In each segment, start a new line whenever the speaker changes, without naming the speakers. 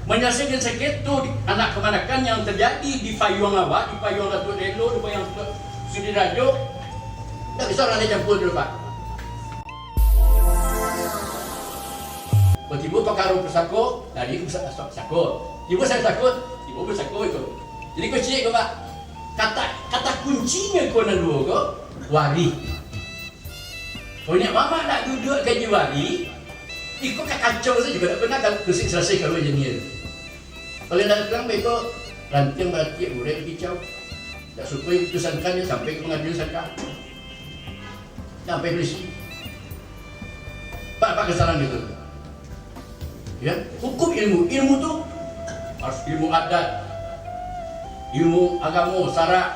Menyelesaikan sakit tu anak kemanakan yang terjadi di Payung awak, di Payung Datuk Delo, di Payung Sudirajo. Tak bisa orang lain campur dulu Pak. Tiba perkara bersakut, tadi aku bersakut. Tiba saya takut, tiba bersakut itu. Jadi kau cik kau Pak. Kata kuncinya kau nak dua kau wari. Kau ni mama nak duduk gaji wari, ikut kacau saja juga tak pernah kalau kusik selesai kalau jenis. Kalau nak bilang mereka ranting berarti boleh kicau. Tak supaya putusankannya sampai ke pengadilan sangka. Sampai polisi. Pak kesalahan gitu. Ya, hukum ilmu tu harus ilmu adat, ilmu agama, syarak.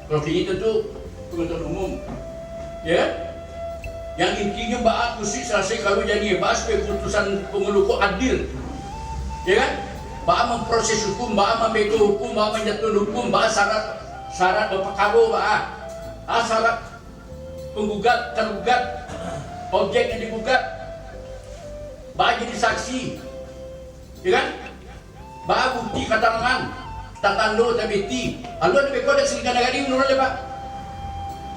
Kalau ini tentu pengetahuan umum. Ya, yang intinya baat mesti selesai kalau jadi baat supaya putusan pengeluh adil. Ya kan? Baat memproses hukum, baat membela hukum, baat menjatuhkan hukum, baat syarat berperkara baat. Syarat penggugat, tergugat, objek yang digugat, baat jadi saksi, ya kan? Baat bukti keterangan, tatando tabiti. Alu ada beko ada selingkan negara ini menurut Pak.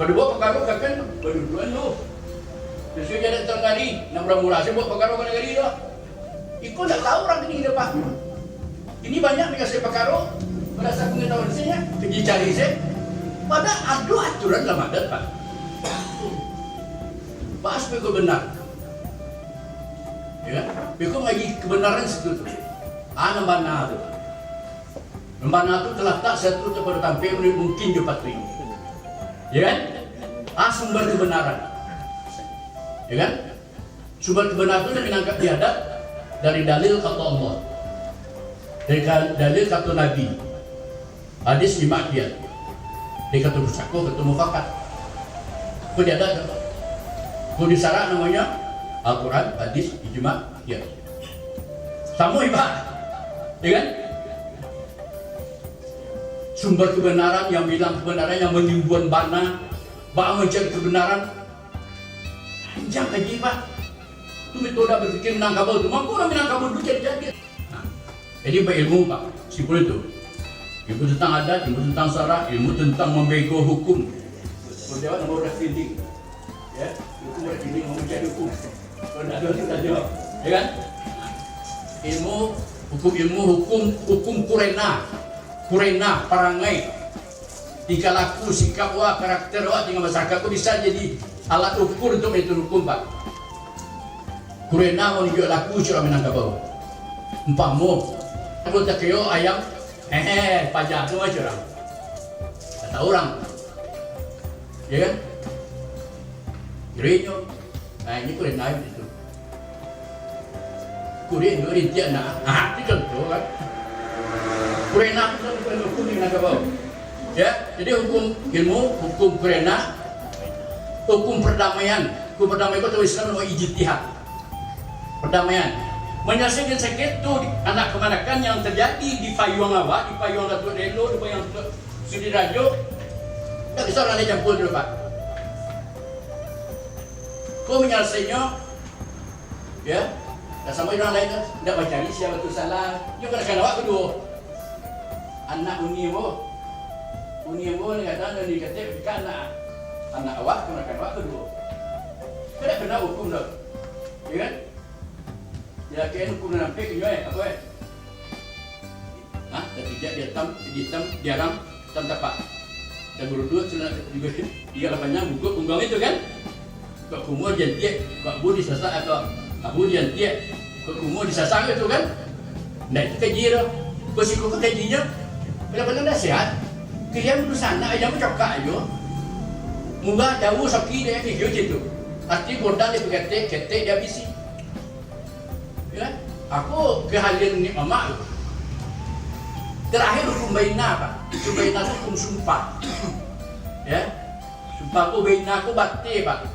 Berdua perkara kan berduaan lo. Sesuai jadi terngari, nak murah-murah saya buat perkara negara ini dah. Ikut tak tahu orang ini Pak. Ini banyak mereka saya perkara berdasar pengetahuan saya, pergi cari saya. Pada ada aturan dalam adat Pak. Bahas beko benar. Ya, beko lagi kebenaran situ. Nambana tu. Nambana tu telah tak satu kepada tampil mungkin dia patuhi. Ya kan? Sumber kebenaran. Ya kan? Sumber kebenaran itu menangkap diadat dari dalil kata Allah. Dari dalil kata Nabi. Hadis 5 dia. Dia kata bersaku, kata mufakat. Kau diadat. Kau disyarat namanya Al-Quran, hadis, ijma, ya. Sama Pak. Ya kan? Sumber kebenaran yang bilang kebenaran yang menimbun bana, Pak mencari kebenaran. Panjang lagi Pak. Itu metode berfikir Minangkabau itu. Mampu orang Minangkabau dulu jadi. Jadi berilmu Pak. Simpul itu. Ilmu tentang adat, ilmu tentang syarak, ilmu tentang membego hukum. Berjawab nomor refiling. Ya, hukum refiling mencari hukum. Kalau ada kita jawab. Ya kan? Hukum kurena parangai tingkah laku sikap karakter tinggal masyarakat itu bisa jadi alat ukur untuk menentukan hukum Pak. Kurena menunjuk laku curang Minangkabau umpamu aku tak kira ayam pajak tu macam orang kata orang ya kan kira ini kurena itu kurena itu dia nak itu contoh kan. Kurena itu bukan hukum di Minangkabau. Ya, jadi hukum kurena, hukum perdamaian. Hukum perdamaian itu Islam nama ijtihad. Perdamaian. Menyelesaikan sakit itu anak kemanakan yang terjadi di Payung awak, di Payung Datuk Delo, di Payung Sudirajo. Tak bisa orang lain campur dulu Pak. Kau menyelesainya, ya, tak sama orang lain tak baca ni siapa tu salah. Dia kena awak kedua. Anak unimu ni kata ni kata anak awak kena awak kedua. Tidak kena hukum dah, ya kan? Dia kena hukum nampak kenyai apa? Ketiga dia diaram tapak. Dan berdua juga dia lapanya buku punggung itu kan? Kau kumur jantiak, kau budi sasak atau abu jantiak, kau kumur disasak itu kan? Nah itu kaji dah. Kau sih kau kajinya. Benar-benar nasihat. Kalian dulu sana aja mencokak aja. Mungkin jauh sakit dia video itu. Arti bordan dia ketek dia bisi. Ya, aku kehalian ni mama. Terakhir hukum baina Pak. Hukum baina itu hukum sumpah. Ya, sumpah aku baina aku bati Pak.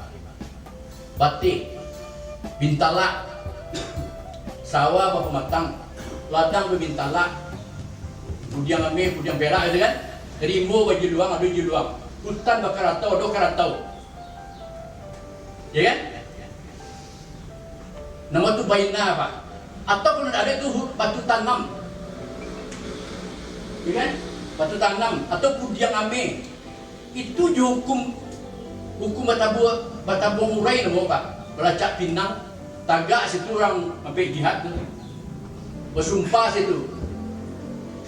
Bati, bintala, sawah apa matang, ladang bintala. Budiang ambil, budiang berak itu kan? Rimbo baju luang, ada baju luang. Hutan bakar atau, ada karatau. Ya kan? Nama tu baina Pak. Atau kalau ada itu batu tanam, ya kan? Batu tanam atau pudiang ame, itu dihukum hukum batabung murai nama Pak. Belacak Pinang, tagak situ orang sampai jihad tu, bersumpah situ.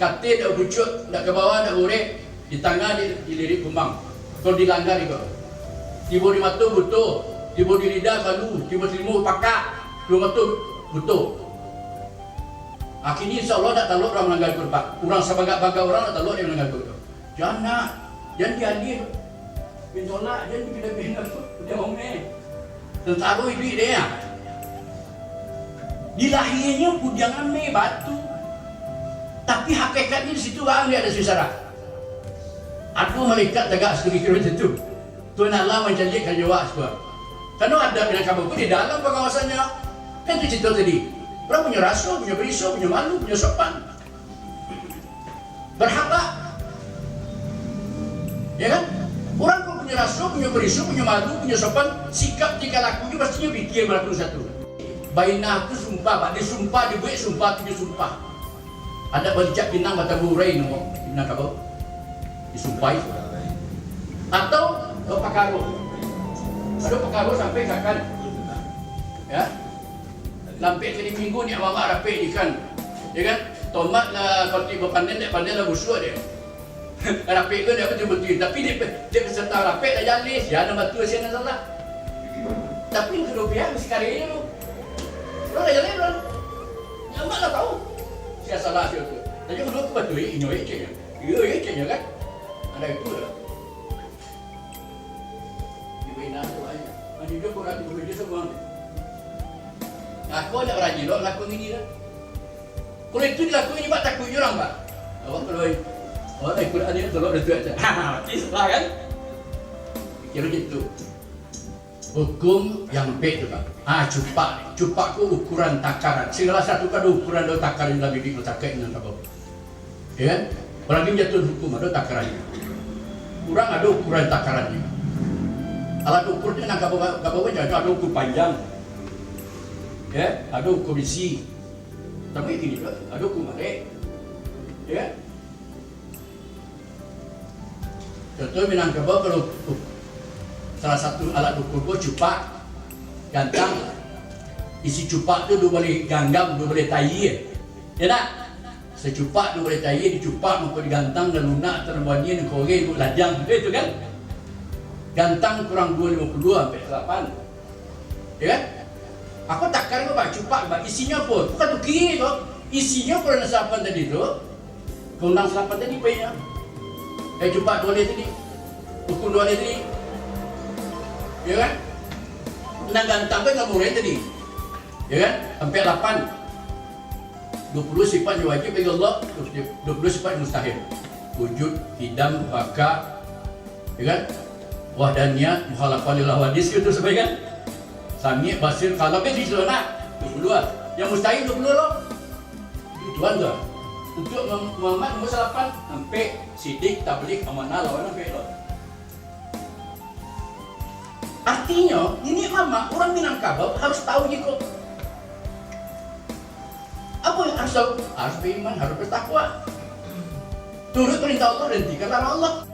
Katil dah bucut, dah ke bawah, dah urek, di tengah di lirik kumbang. Kalau dilanggar itu, tiba di mata butuh, tiba di lidah balu, tiba di limu pakak, tiba mata butuh. Akhirnya insya Allah tak taluk orang melanggar kurban. Orang sebagai-bagai orang tak taluk dia melanggar kurban. Jangan, jangan dialir. Bintolak, jangan dipindah-pindah tu. Dia omeh. Tentara duit dia. Dilahirnya pujangan me batu. Tapi hakikatnya di situ orang dia ada susara. Aku malaikat tegak sekali-kira macam tu. Tuan Allah menjanjikan jawab semua. Karena ada Minangkabau di dalam pengawasannya. Kan tu cerita tadi. Orang punya rasa, punya berisau, punya malu, punya sopan. Berhak tak? Ya kan? Orang kalau punya rasa, punya berisau, punya malu, punya sopan, sikap tingkah lakunya pastinya fikir melakukan satu. Bainah tu sumpah, Pak. Dia sumpah, dia buat sumpah, dia sumpah. Ada bercak Pinang Batabu Urai nama Minangkabau. Disumpahi. Atau pakaro. Ada pakaro sampai kakak. Ya. Lampai kali minggu ni awak rapik ikan. Ya kan? Tomat lah parti berpanen dia pandai lah busuk dia. Rapik ke dia betul-betul tapi dia peserta rapik dah jalis. Ya ada batu saya nak salah. Tapi yang kedua pihak mesti karya tu. Orang dah jalan orang. Nyamak lah tahu. Saya salah dia tu. Tapi kedua tu betul inyo ceknya. Ya ceknya kan? Ada itu lah. Di bina tu aja. Ada juga orang tu dia semua. Aku nak rajin loh lakukan ini dah. Kalau itu dilakukan ini Pak takut je orang Pak. Awak kalau orang ikut ada yang tolong dah tu aja. Mati salah kan? Kira gitu. Hukum yang baik tu Pak. Cupak. Cupak ku ukuran takaran. Segala satu kan ukuran do takaran dalam bidik takak dengan apa. Ya kan? Apalagi jatuh hukum ada takarannya. Kurang ada ukuran takarannya. Alat ukurnya nak kabar jangan ada ukur panjang. Ya, ada ukur isi. Tapi ini juga ada ukur marek. Ya. Contoh Minangkabau kalau salah satu alat ukur gua cupak gantang. Isi cupak tu dua boleh ganggam, dua boleh tayi. Ya tak? Secupak dua boleh tayi, dicupak muka digantang dan lunak terbuatnya dan korek buat lajang. Itu kan? Gantang kurang 252 sampai 8. Ya kan? Aku takar ke Pak, cupak Pak, isinya apa? Bukan tu kiri tu. Isinya kurang 8 tadi tu. Kurang 8 tadi payahnya. Cupak 2 liter tadi. Ukur 2 liter tadi. Ya kan? Nang gantang tu enggak murah tadi. Ya kan? Sampai 8. 20 sifat wajib bagi Allah, 20 sifat mustahil. Wujud, hidam, baka. Ya kan? Wahdaniyat, mukhalafah lil hawadis itu sampai kan? Sami, basir, kalau kan di sana 22. Yang mustahil 20 loh. Itu tuan tu. Untuk Muhammad nombor 8 sampai Siddiq, Tabligh, Amanah, lawan sampai loh. Artinya, ini lama orang Minangkabau harus tahu je kok. Apa yang harus tahu? Harus beriman, harus bertakwa. Turut perintah Allah dan tingkatan Allah.